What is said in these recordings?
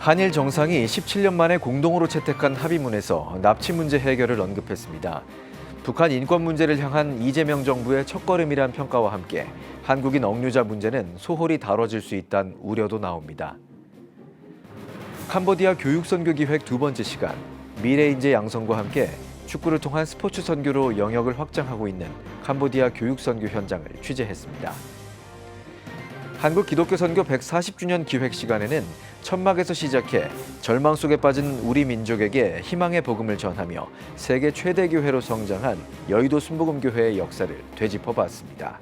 한일 정상이 17년 만에 공동으로 채택한 합의문에서 납치 문제 해결을 언급했습니다. 북한 인권 문제를 향한 이재명 정부의 첫걸음이란 평가와 함께 한국인 억류자 문제는 소홀히 다뤄질 수 있다는 우려도 나옵니다. 캄보디아 교육선교 기획 두 번째 시간, 미래인재 양성과 함께 축구를 통한 스포츠 선교로 영역을 확장하고 있는 캄보디아 교육선교 현장을 취재했습니다. 한국 기독교 선교 140주년 기획 시간에는 천막에서 시작해 절망 속에 빠진 우리 민족에게 희망의 복음을 전하며 세계 최대 교회로 성장한 여의도 순복음교회의 역사를 되짚어봤습니다.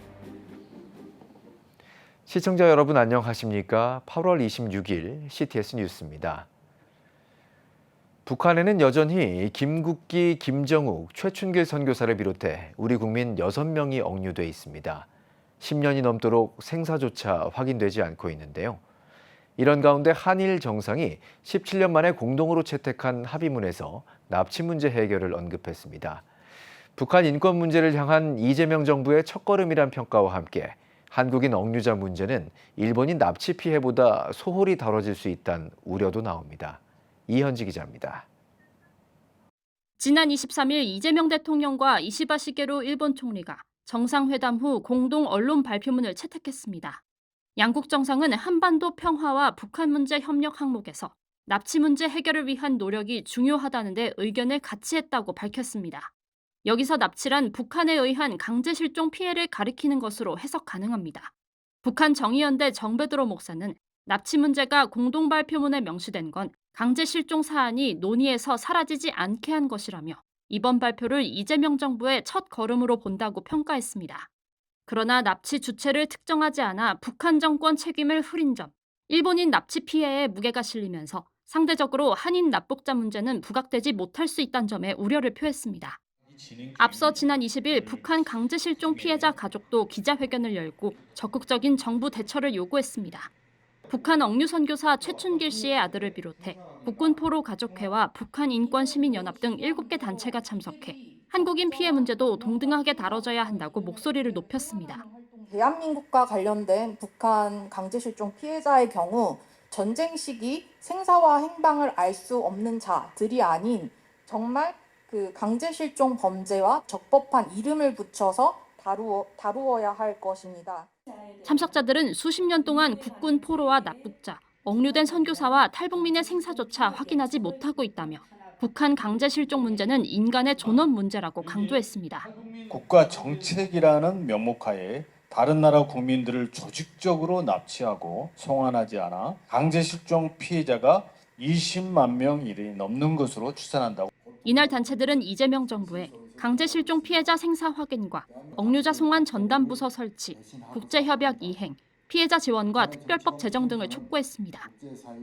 시청자 여러분 안녕하십니까? 8월 26일 CTS 뉴스입니다. 북한에는 여전히 김국기, 김정욱, 최춘길 선교사를 비롯해 우리 국민 6명이 억류돼 있습니다. 10년이 넘도록 생사조차 확인되지 않고 있는데요. 이런 가운데 한일 정상이 17년 만에 공동으로 채택한 합의문에서 납치 문제 해결을 언급했습니다. 북한 인권 문제를 향한 이재명 정부의 첫걸음이란 평가와 함께 한국인 억류자 문제는 일본인 납치 피해보다 소홀히 다뤄질 수 있다는 우려도 나옵니다. 이현지 기자입니다. 지난 23일 이재명 대통령과 이시바 시게루 일본 총리가 정상회담 후 공동 언론 발표문을 채택했습니다. 양국 정상은 한반도 평화와 북한 문제 협력 항목에서 납치 문제 해결을 위한 노력이 중요하다는 데 의견을 같이 했다고 밝혔습니다. 여기서 납치란 북한에 의한 강제 실종 피해를 가리키는 것으로 해석 가능합니다. 북한 정의연대 정베드로 목사는 납치 문제가 공동 발표문에 명시된 건 강제 실종 사안이 논의에서 사라지지 않게 한 것이라며 이번 발표를 이재명 정부의 첫 걸음으로 본다고 평가했습니다. 그러나 납치 주체를 특정하지 않아 북한 정권 책임을 흐린 점, 일본인 납치 피해에 무게가 실리면서 상대적으로 한인 납북자 문제는 부각되지 못할 수 있다는 점에 우려를 표했습니다. 앞서 지난 20일 북한 강제 실종 피해자 가족도 기자회견을 열고 적극적인 정부 대처를 요구했습니다. 북한 억류 선교사 최춘길 씨의 아들을 비롯해 북군 포로 가족회와 북한 인권시민연합 등 7개 단체가 참석해 한국인 피해 문제도 동등하게 다뤄져야 한다고 목소리를 높였습니다. 대한민국과 관련된 북한 강제실종 피해자의 경우 전쟁 시기 생사와 행방을 알 수 없는 자들이 아닌 정말 그 강제실종 범죄와 적법한 이름을 붙여서 다루어야 할 것입니다. 참석자들은 수십 년 동안 국군 포로와 납북자, 억류된 선교사와 탈북민의 생사조차 확인하지 못하고 있다며 북한 강제 실종 문제는 인간의 존엄 문제라고 강조했습니다. 국가 정책이라는 명목하에 다른 나라 국민들을 조직적으로 납치하고 송환하지 않아 강제 실종 피해자가 20만 명 이르게 넘는 것으로 추산한다고. 이날 단체들은 이재명 정부에 강제 실종 피해자 생사 확인과 억류자 송환 전담 부서 설치, 국제협약 이행, 피해자 지원과 특별법 제정 등을 촉구했습니다.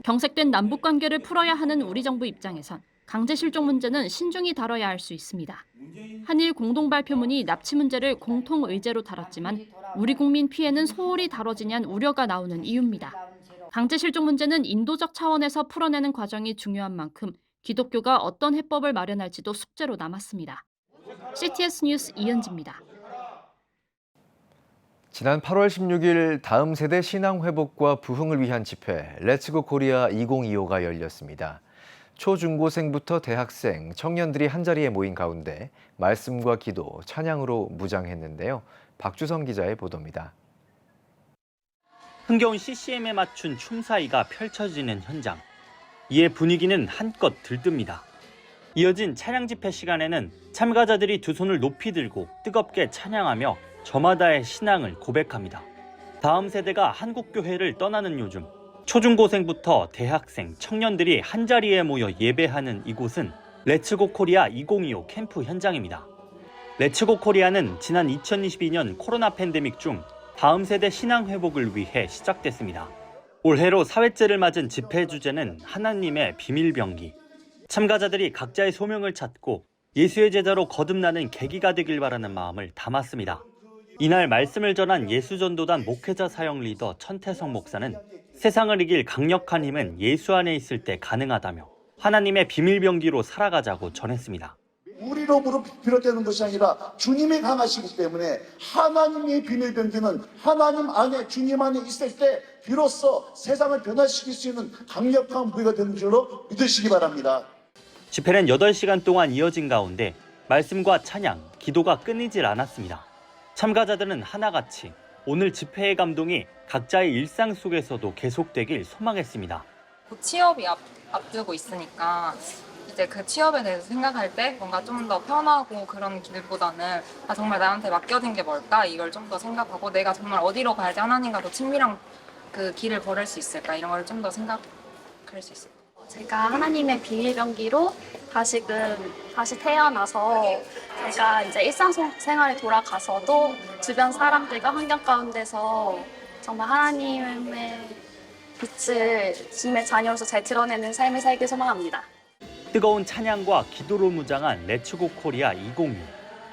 경색된 남북 관계를 풀어야 하는 우리 정부 입장에선 강제 실종 문제는 신중히 다뤄야 할 수 있습니다. 한일 공동 발표문이 납치 문제를 공통 의제로 다뤘지만 우리 국민 피해는 소홀히 다뤄지냐는 우려가 나오는 이유입니다. 강제 실종 문제는 인도적 차원에서 풀어내는 과정이 중요한 만큼 기독교가 어떤 해법을 마련할지도 숙제로 남았습니다. CTS 뉴스 이현지입니다. 지난 8월 16일 다음 세대 신앙 회복과 부흥을 위한 집회 렛츠고 코리아 2025가 열렸습니다. 초중고생부터 대학생, 청년들이 한자리에 모인 가운데 말씀과 기도, 찬양으로 무장했는데요. 박주성 기자의 보도입니다. 흥겨운 CCM에 맞춘 춤사위가 펼쳐지는 현장. 이에 분위기는 한껏 들뜹니다. 이어진 찬양 집회 시간에는 참가자들이 두 손을 높이 들고 뜨겁게 찬양하며 저마다의 신앙을 고백합니다. 다음 세대가 한국교회를 떠나는 요즘 초중고생부터 대학생, 청년들이 한자리에 모여 예배하는 이곳은 렛츠고 코리아 2025 캠프 현장입니다. 렛츠고 코리아는 지난 2022년 코로나 팬데믹 중 다음 세대 신앙 회복을 위해 시작됐습니다. 올해로 4회째를 맞은 집회 주제는 하나님의 비밀병기. 참가자들이 각자의 소명을 찾고 예수의 제자로 거듭나는 계기가 되길 바라는 마음을 담았습니다. 이날 말씀을 전한 예수전도단 목회자 사역 리더 천태성 목사는 세상을 이길 강력한 힘은 예수 안에 있을 때 가능하다며 하나님의 비밀병기로 살아가자고 전했습니다. 우리로 비롯되는 것이 아니라 주님이 강하시기 때문에 하나님의 비밀 병기는 하나님 안에 주님 안에 있을 때 비로소 세상을 변화시킬 수 있는 강력한 무기가 되는 줄로 믿으시기 바랍니다. 집회는 8시간 동안 이어진 가운데 말씀과 찬양, 기도가 끊이질 않았습니다. 참가자들은 하나같이 오늘 집회의 감동이 각자의 일상 속에서도 계속되길 소망했습니다. 곧 취업이 앞두고 있으니까 이제 그 취업에 대해서 생각할 때 뭔가 좀 더 편하고 그런 길보다는 정말 나한테 맡겨진 게 뭘까 이걸 좀 더 생각하고 내가 정말 어디로 가야지 하나님과 더 친밀한 그 길을 걸을 수 있을까 이런 걸 좀 더 생각할 수 있을 것 같아요. 제가 하나님의 비밀병기로 다시 태어나서 제가 이제 일상생활에 돌아가서도 주변 사람들과 환경 가운데서 정말 하나님의 빛을 주님의 자녀로서 잘 드러내는 삶을 살길 소망합니다. 뜨거운 찬양과 기도로 무장한 렛츠고 코리아 2026.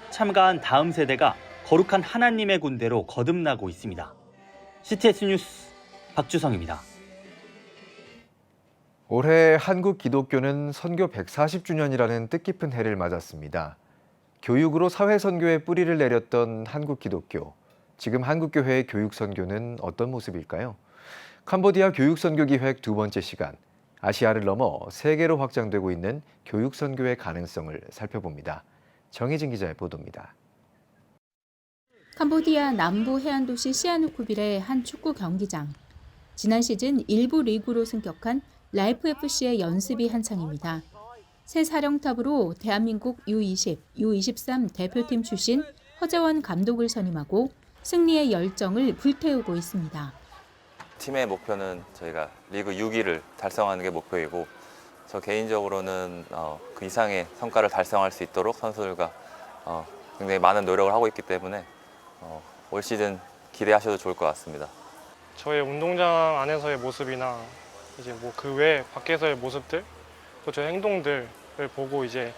참가한 다음 세대가 거룩한 하나님의 군대로 거듭나고 있습니다. CTS 뉴스 박주성입니다. 올해 한국 기독교는 선교 140주년이라는 뜻깊은 해를 맞았습니다. 교육으로 사회 선교에 뿌리를 내렸던 한국 기독교. 지금 한국교회의 교육 선교는 어떤 모습일까요? 캄보디아 교육 선교 기획 두 번째 시간. 아시아를 넘어 세계로 확장되고 있는 교육 선교의 가능성을 살펴봅니다. 정혜진 기자의 보도입니다. 캄보디아 남부 해안도시 시아누쿠빌의 한 축구 경기장. 지난 시즌 일부 리그로 승격한 라이프FC의 연습이 한창입니다. 새 사령탑으로 대한민국 U20, U23 대표팀 출신 허재원 감독을 선임하고 승리의 열정을 불태우고 있습니다. 팀의 목표는 저희가 리그 6위를 달성하는 게 목표이고 저 개인적으로는 그 이상의 성과를 달성할 수 있도록 선수들과 굉장히 많은 노력을 하고 있기 때문에 올 시즌 기대하셔도 좋을 것 같습니다. 저의 운동장 안에서의 모습이나 이제 뭐 그 외 밖에서의 모습들 또 저의 행동들을 보고 이제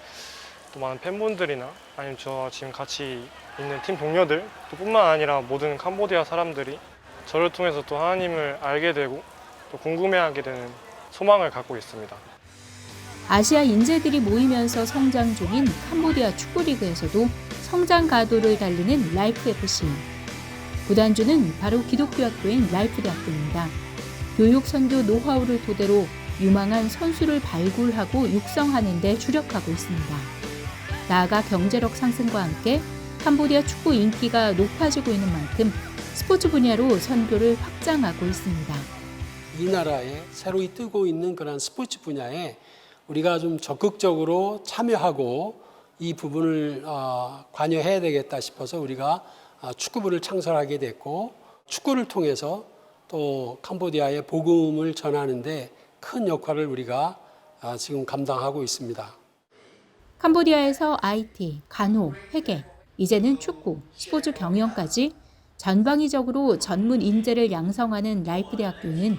또 많은 팬분들이나 아니면 저 지금 같이 있는 팀 동료들 또 뿐만 아니라 모든 캄보디아 사람들이 저를 통해서 또 하나님을 알게 되고 또 궁금해하게 되는 소망을 갖고 있습니다. 아시아 인재들이 모이면서 성장 중인 캄보디아 축구리그에서도 성장 가도를 달리는 라이프FC. 구단주는 바로 기독교 학교인 라이프대학교입니다. 교육 선교 노하우를 토대로 유망한 선수를 발굴하고 육성하는 데 주력하고 있습니다. 나아가 경제력 상승과 함께 캄보디아 축구 인기가 높아지고 있는 만큼 스포츠 분야로 선교를 확장하고 있습니다. 이 나라에 새로 뜨고 있는 그런 스포츠 분야에 우리가 좀 적극적으로 참여하고 이 부분을 관여해야 되겠다 싶어서 우리가 축구부를 창설하게 됐고 축구를 통해서 또 캄보디아의 복음을 전하는 데 큰 역할을 우리가 지금 감당하고 있습니다. 캄보디아에서 IT, 간호, 회계, 이제는 축구, 스포츠 경영까지 전방위적으로 전문 인재를 양성하는 라이프대학교는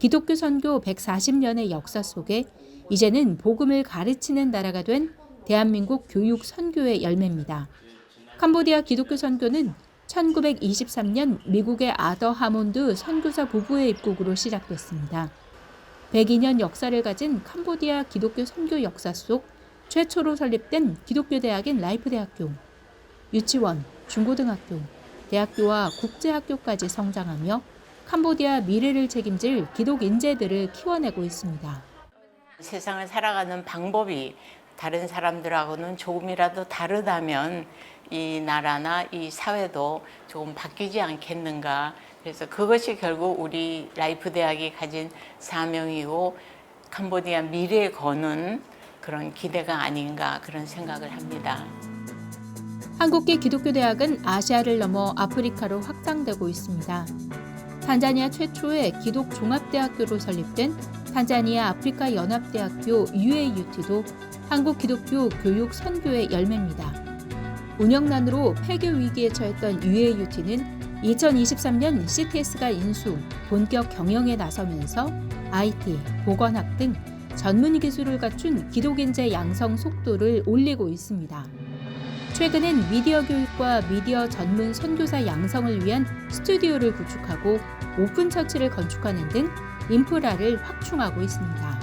기독교 선교 140년의 역사 속에 이제는 복음을 가르치는 나라가 된 대한민국 교육 선교의 열매입니다. 캄보디아 기독교 선교는 1923년 미국의 아더 하몬드 선교사 부부의 입국으로 시작됐습니다. 102년 역사를 가진 캄보디아 기독교 선교 역사 속 최초로 설립된 기독교 대학인 라이프대학교. 유치원, 중고등학교, 대학교와 국제학교까지 성장하며 캄보디아 미래를 책임질 기독 인재들을 키워내고 있습니다. 세상을 살아가는 방법이 다른 사람들하고는 조금이라도 다르다면 이 나라나 이 사회도 조금 바뀌지 않겠는가. 그래서 그것이 결국 우리 라이프 대학이 가진 사명이고 캄보디아 미래에 거는 그런 기대가 아닌가 그런 생각을 합니다. 한국계 기독교 대학은 아시아를 넘어 아프리카로 확장되고 있습니다. 탄자니아 최초의 기독 종합대학교로 설립된 탄자니아 아프리카 연합대학교 UAUT도 한국 기독교 교육 선교의 열매입니다. 운영난으로 폐교 위기에 처했던 UAUT는 2023년 CTS가 인수, 본격 경영에 나서면서 IT, 보건학 등 전문 기술을 갖춘 기독인재 양성 속도를 올리고 있습니다. 최근엔 미디어 교육과 미디어 전문 선교사 양성을 위한 스튜디오를 구축하고 오픈 처치를 건축하는 등 인프라를 확충하고 있습니다.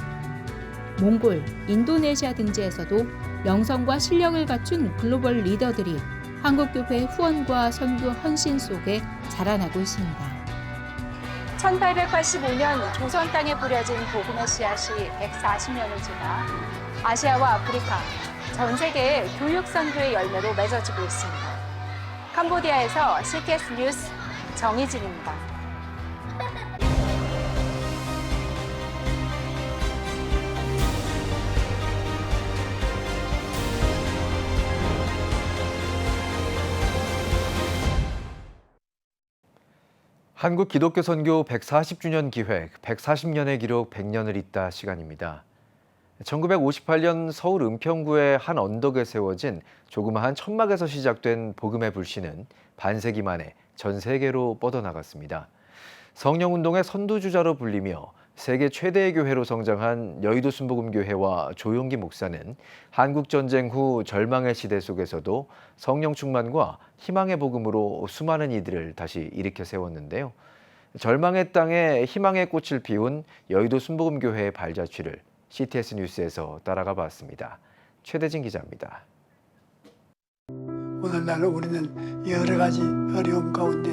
몽골, 인도네시아 등지에서도 영성과 실력을 갖춘 글로벌 리더들이 한국교회 후원과 선교 헌신 속에 자라나고 있습니다. 1885년 조선 땅에 뿌려진 복음의 씨앗이 140년을 지나 아시아와 아프리카, 전 세계의 교육 선교의 열매로 맺어지고 있습니다. 캄보디아에서 CKS 뉴스 정희진입니다. 한국 기독교 선교 140주년 기획 140년의 기록 100년을 잇다 시간입니다. 1958년 서울 은평구의 한 언덕에 세워진 조그마한 천막에서 시작된 복음의 불씨는 반세기 만에 전 세계로 뻗어나갔습니다. 성령운동의 선두주자로 불리며 세계 최대의 교회로 성장한 여의도 순복음교회와 조용기 목사는 한국전쟁 후 절망의 시대 속에서도 성령 충만과 희망의 복음으로 수많은 이들을 다시 일으켜 세웠는데요. 절망의 땅에 희망의 꽃을 피운 여의도 순복음교회의 발자취를 CTS 뉴스에서 따라가 봤습니다. 최대진 기자입니다. 오늘날 우리는 여러 가지 어려움 가운데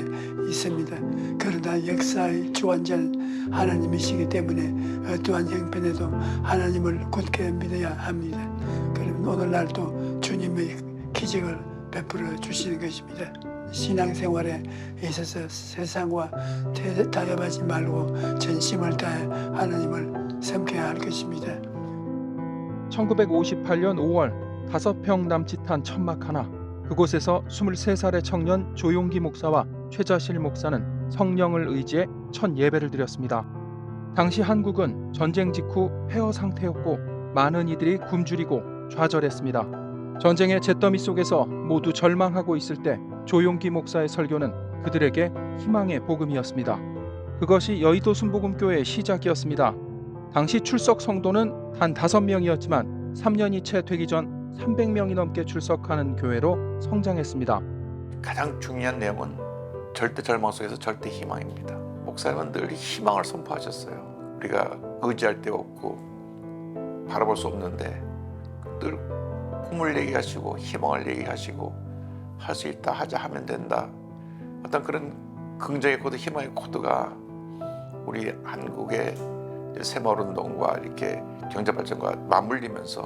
있습니다. 그러나 역사의 주관자는 하나님이시기 때문에 어떠한 형편에도 하나님을 굳게 믿어야 합니다. 그러면 오늘날도 주님의 기적을 베풀어 주시는 것입니다. 신앙생활에 있어서 세상과 타협하지 말고 전심을 다해 하나님을 섬겨야 할 것입니다. 1958년 5월 5평 남짓한 천막 하나, 그곳에서 23살의 청년 조용기 목사와 최자실 목사는 성령을 의지해 첫 예배를 드렸습니다. 당시 한국은 전쟁 직후 폐허 상태였고 많은 이들이 굶주리고 좌절했습니다. 전쟁의 잿더미 속에서 모두 절망하고 있을 때 조용기 목사의 설교는 그들에게 희망의 복음이었습니다. 그것이 여의도 순복음교회의 시작이었습니다. 당시 출석 성도는 단 5명이었지만 3년이 채 되기 전 300명이 넘게 출석하는 교회로 성장했습니다. 가장 중요한 내용은 절대 절망 속에서 절대 희망입니다. 목사님은 늘 희망을 선포하셨어요. 우리가 의지할 데가 없고 바라볼 수 없는데 늘 꿈을 얘기하시고 희망을 얘기하시고 할 수 있다, 하자, 하면 된다. 어떤 그런 긍정의 코드, 희망의 코드가 우리 한국의 새마을운동과 이렇게 경제발전과 맞물리면서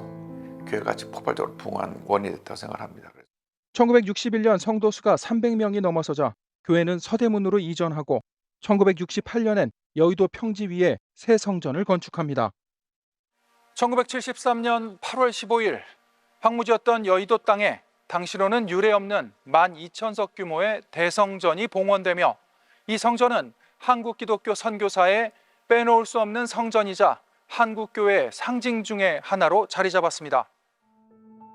교회가 같이 폭발적으로 부흥한 원인이 됐다고 생각합니다. 1961년 성도수가 300명이 넘어서자 교회는 서대문으로 이전하고 1968년엔 여의도 평지 위에 새 성전을 건축합니다. 1973년 8월 15일 황무지였던 여의도 땅에 당시로는 유례 없는 12,000석 규모의 대성전이 봉헌되며 이 성전은 한국 기독교 선교사의 빼놓을 수 없는 성전이자 한국교회의 상징 중의 하나로 자리 잡았습니다.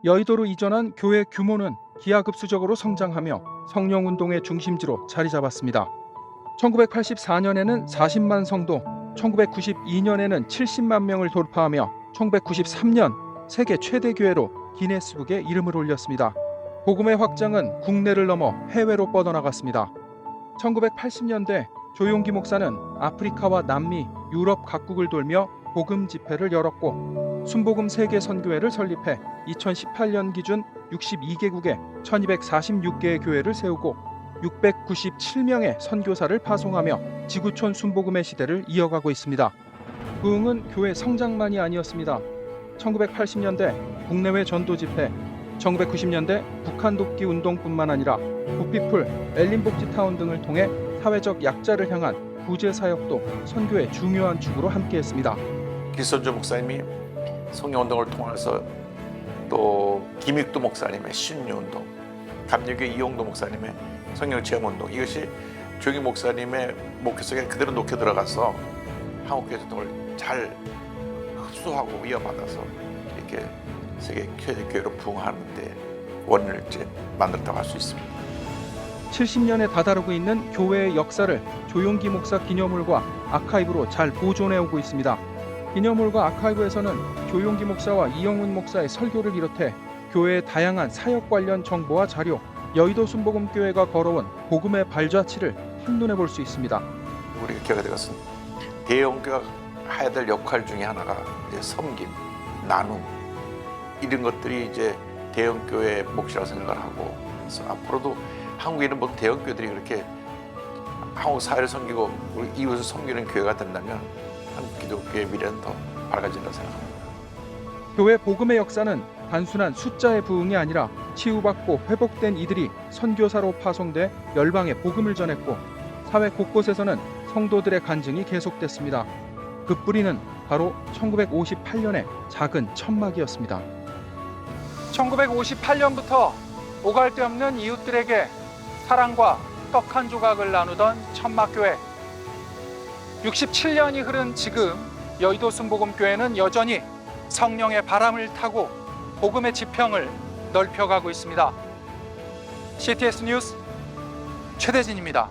여의도로 이전한 교회 규모는 기하급수적으로 성장하며 성령운동의 중심지로 자리 잡았습니다. 1984년에는 40만 성도, 1992년에는 70만 명을 돌파하며 1993년 세계 최대 교회로 기네스북에 이름을 올렸습니다. 복음의 확장은 국내를 넘어 해외로 뻗어나갔습니다. 1980년대 조용기 목사는 아프리카와 남미, 유럽 각국을 돌며 복음 집회를 열었고 순복음 세계 선교회를 설립해 2018년 기준 62개국에 1246개의 교회를 세우고 697명의 선교사를 파송하며 지구촌 순복음의 시대를 이어가고 있습니다. 부흥은 교회 성장만이 아니었습니다. 1980년대 국내외 전도 집회, 1990년대 북한 돕기 운동뿐만 아니라 부피풀, 엘린복지타운 등을 통해 사회적 약자를 향한 구제 사역도 선교의 중요한 축으로 함께했습니다. 기선조 목사님이 성령운동을 통해서 또 김익도 목사님의 신유운동, 감리교 이용도 목사님의 성령체험운동, 이것이 조용기 목사님의 목회 속에 그대로 녹여 들어가서 한국교회 전통을 잘 흡수하고 이어받아서 이렇게 세계 교회로 부흥하는데 원인을 이제 만들었다고 할 수 있습니다. 70년에 다다르고 있는 교회의 역사를 조용기 목사 기념물과 아카이브로 잘 보존해 오고 있습니다. 기념물과 아카이브에서는 조용기 목사와 이영훈 목사의 설교를 비롯해 교회의 다양한 사역 관련 정보와 자료, 여의도 순복음교회가 걸어온 복음의 발자취를 한눈에 볼 수 있습니다. 우리 교회가 되었은 대형교회가 해야 될 역할 중에 하나가 이제 섬김, 나눔, 이런 것들이 이제 대형 교회의 몫이라고 생각을 하고, 그래서 앞으로도 한국에 있는 모든 대형 교회들이 그렇게 한국 사회를 섬기고 우리 이웃을 섬기는 교회가 된다면 한국 기독교의 미래는 더 밝아진다고 생각합니다. 교회 복음의 역사는 단순한 숫자의 부흥이 아니라 치유받고 회복된 이들이 선교사로 파송돼 열방에 복음을 전했고, 사회 곳곳에서는 성도들의 간증이 계속됐습니다. 그 뿌리는 바로 1958년의 작은 천막이었습니다. 1958년부터 오갈 데 없는 이웃들에게 사랑과 떡 한 조각을 나누던 천막교회. 67년이 흐른 지금 여의도 순복음교회는 여전히 성령의 바람을 타고 복음의 지평을 넓혀가고 있습니다. CTS 뉴스 최대진입니다.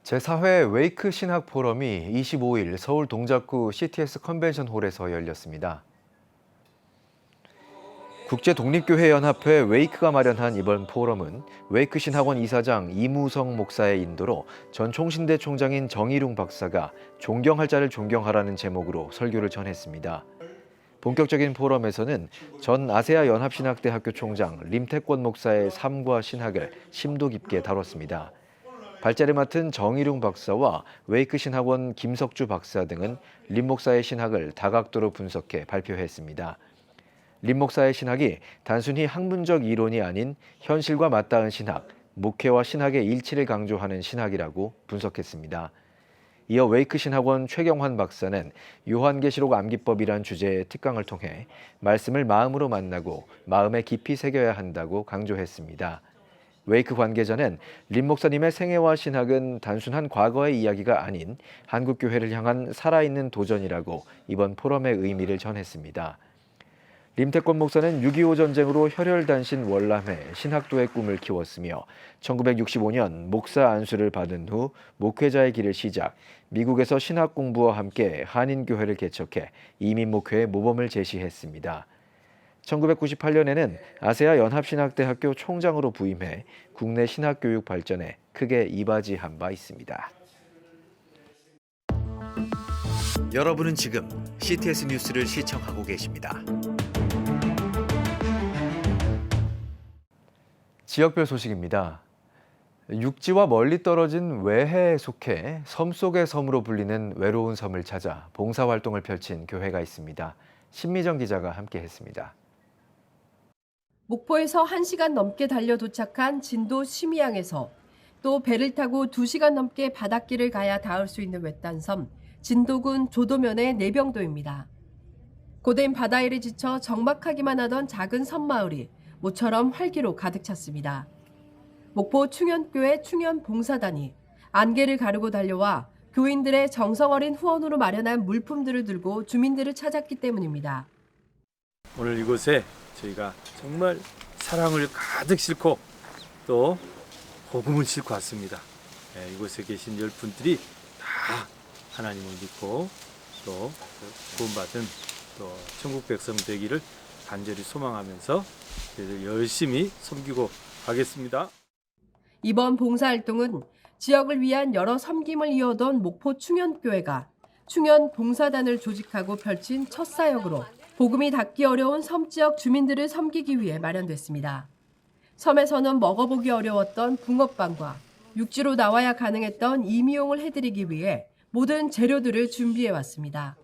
제4회 웨이크 신학 포럼이 25일 서울 동작구 CTS 컨벤션 홀에서 열렸습니다. 국제독립교회연합회 웨이크가 마련한 이번 포럼은 웨이크 신학원 이사장 이무성 목사의 인도로 전 총신대 총장인 정일웅 박사가 존경할 자를 존경하라는 제목으로 설교를 전했습니다. 본격적인 포럼에서는 전 아세아 연합신학대학교 총장 림태권 목사의 삶과 신학을 심도 깊게 다뤘습니다. 발제를 맡은 정일웅 박사와 웨이크 신학원 김석주 박사 등은 림 목사의 신학을 다각도로 분석해 발표했습니다. 림 목사의 신학이 단순히 학문적 이론이 아닌 현실과 맞닿은 신학, 목회와 신학의 일치를 강조하는 신학이라고 분석했습니다. 이어 웨이크 신학원 최경환 박사는 요한계시록 암기법이란 주제의 특강을 통해 말씀을 마음으로 만나고 마음에 깊이 새겨야 한다고 강조했습니다. 웨이크 관계자는 림 목사님의 생애와 신학은 단순한 과거의 이야기가 아닌 한국교회를 향한 살아있는 도전이라고 이번 포럼의 의미를 전했습니다. 림태권 목사는 6.25 전쟁으로 혈혈단신 월남회 신학도의 꿈을 키웠으며 1965년 목사 안수를 받은 후 목회자의 길을 시작, 미국에서 신학 공부와 함께 한인교회를 개척해 이민목회의 모범을 제시했습니다. 1998년에는 아세아 연합신학대학교 총장으로 부임해 국내 신학교육 발전에 크게 이바지한 바 있습니다. 여러분은 지금 CTS 뉴스를 시청하고 계십니다. 지역별 소식입니다. 육지와 멀리 떨어진 외해에 속해 섬 속의 섬으로 불리는 외로운 섬을 찾아 봉사활동을 펼친 교회가 있습니다. 신미정 기자가 함께했습니다. 목포에서 1시간 넘게 달려 도착한 진도 심의항에서 또 배를 타고 2시간 넘게 바닷길을 가야 닿을 수 있는 외딴 섬 진도군 조도면의 내병도입니다. 고된 바다일에 지쳐 적막하기만 하던 작은 섬마을이 모처럼 활기로 가득 찼습니다. 목포 충현교회 충현봉사단이 안개를 가르고 달려와 교인들의 정성 어린 후원으로 마련한 물품들을 들고 주민들을 찾았기 때문입니다. 오늘 이곳에 저희가 정말 사랑을 가득 싣고 또 복음을 싣고 왔습니다. 이곳에 계신 열분들이 다 하나님을 믿고 또 구원받은 또 천국 백성 되기를 간절히 소망하면서 열심히 섬기고 가겠습니다. 이번 봉사활동은 지역을 위한 여러 섬김을 이어던 목포 충현교회가 충현봉사단을 조직하고 펼친 첫 사역으로 복음이 닿기 어려운 섬 지역 주민들을 섬기기 위해 마련됐습니다. 섬에서는 먹어보기 어려웠던 붕어빵과 육지로 나와야 가능했던 이미용을 해드리기 위해 모든 재료들을 준비해왔습니다.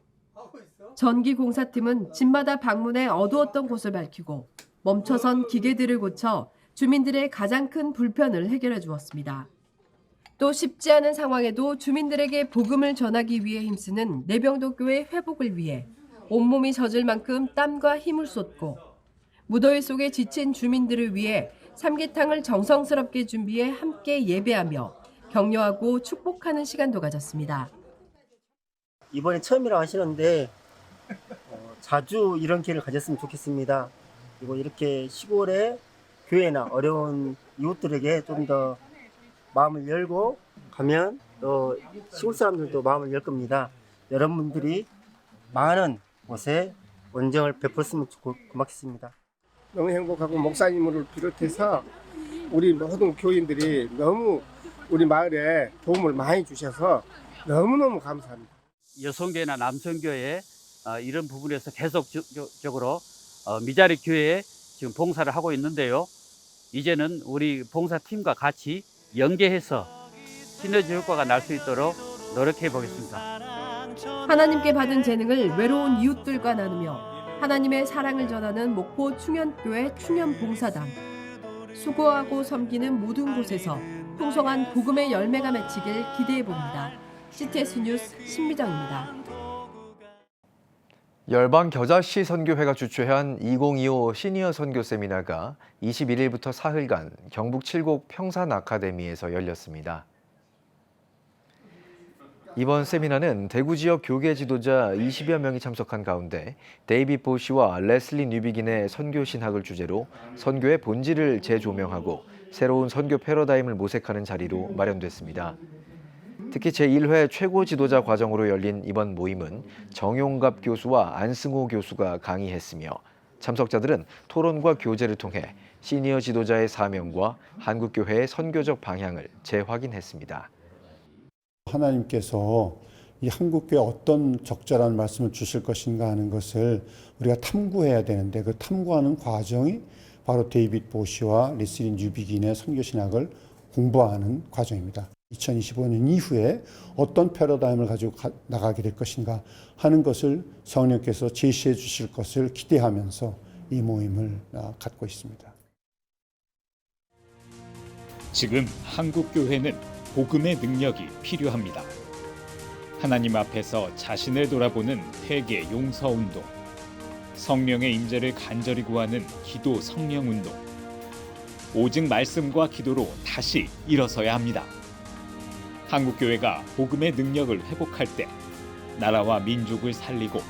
전기공사팀은 집마다 방문해 어두웠던 곳을 밝히고 멈춰선 기계들을 고쳐 주민들의 가장 큰 불편을 해결해 주었습니다. 또 쉽지 않은 상황에도 주민들에게 복음을 전하기 위해 힘쓰는 내병도교회 회복을 위해 온몸이 젖을 만큼 땀과 힘을 쏟고 무더위 속에 지친 주민들을 위해 삼계탕을 정성스럽게 준비해 함께 예배하며 격려하고 축복하는 시간도 가졌습니다. 이번에 처음이라고 하시는데 자주 이런 기회를 가졌으면 좋겠습니다. 그리고 이렇게 시골의 교회나 어려운 이웃들에게 좀 더 마음을 열고 가면 또 시골 사람들도 마음을 열 겁니다. 여러분들이 많은 곳에 원정을 베풀었으면 고맙겠습니다. 너무 행복하고 목사님을 비롯해서 우리 모든 교인들이 너무 우리 마을에 도움을 많이 주셔서 너무너무 감사합니다. 여성교회나 남성교회 이런 부분에서 계속적으로 미자리 교회에 지금 봉사를 하고 있는데요. 이제는 우리 봉사팀과 같이 연계해서 시너지 효과가 날 수 있도록 노력해 보겠습니다. 하나님께 받은 재능을 외로운 이웃들과 나누며 하나님의 사랑을 전하는 목포 충현교회 충현봉사단. 수고하고 섬기는 모든 곳에서 풍성한 복음의 열매가 맺히길 기대해 봅니다. CTS 뉴스 신미정입니다. 열방겨자시 선교회가 주최한 2025 시니어 선교 세미나가 21일부터 사흘간 경북 칠곡 평산 아카데미에서 열렸습니다. 이번 세미나는 대구 지역 교계 지도자 20여 명이 참석한 가운데 데이빗 보시와 레슬리 뉴비긴의 선교 신학을 주제로 선교의 본질을 재조명하고 새로운 선교 패러다임을 모색하는 자리로 마련됐습니다. 특히 제1회 최고 지도자 과정으로 열린 이번 모임은 정용갑 교수와 안승호 교수가 강의했으며 참석자들은 토론과 교제를 통해 시니어 지도자의 사명과 한국교회의 선교적 방향을 재확인했습니다. 하나님께서 이 한국교회에 어떤 적절한 말씀을 주실 것인가 하는 것을 우리가 탐구해야 되는데 그 탐구하는 과정이 바로 데이빗 보시와 레슬리 뉴비긴의 선교신학을 공부하는 과정입니다. 2025년 이후에 어떤 패러다임을 가지고 나가게 될 것인가 하는 것을 성령께서 제시해 주실 것을 기대하면서 이 모임을 갖고 있습니다. 지금 한국교회는 복음의 능력이 필요합니다. 하나님 앞에서 자신을 돌아보는 회개 용서 운동, 성령의 임재를 간절히 구하는 기도 성령 운동, 오직 말씀과 기도로 다시 일어서야 합니다. 한국교회가 복음의 능력을 회복할 때 나라와 민족을 살리고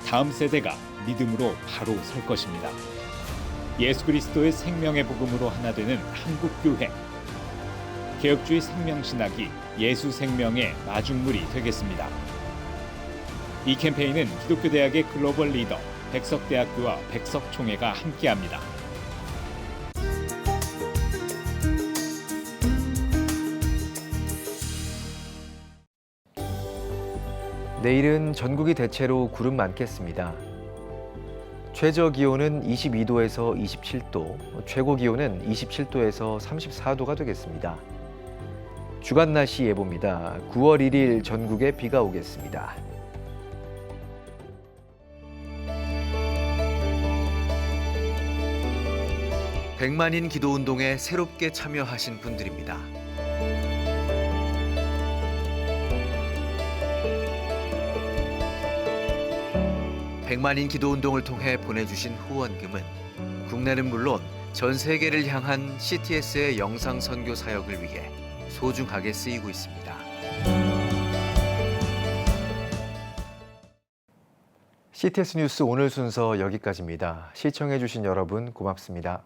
다음 세대가 믿음으로 바로 설 것입니다. 예수 그리스도의 생명의 복음으로 하나 되는 한국교회. 개혁주의 생명신학이 예수 생명의 마중물이 되겠습니다. 이 캠페인은 기독교대학의 글로벌 리더 백석대학교와 백석총회가 함께합니다. 내일은 전국이 대체로 구름 많겠습니다. 최저 기온은 22도에서 27도, 최고 기온은 27도에서 34도가 되겠습니다. 주간 날씨 예보입니다. 9월 1일 전국에 비가 오겠습니다. 백만인 기도운동에 새롭게 참여하신 분들입니다. 백만인 기도운동을 통해 보내주신 후원금은 국내는 물론 전 세계를 향한 CTS의 영상 선교 사역을 위해 소중하게 쓰이고 있습니다. CTS 뉴스 오늘 순서 여기까지입니다. 시청해주신 여러분 고맙습니다.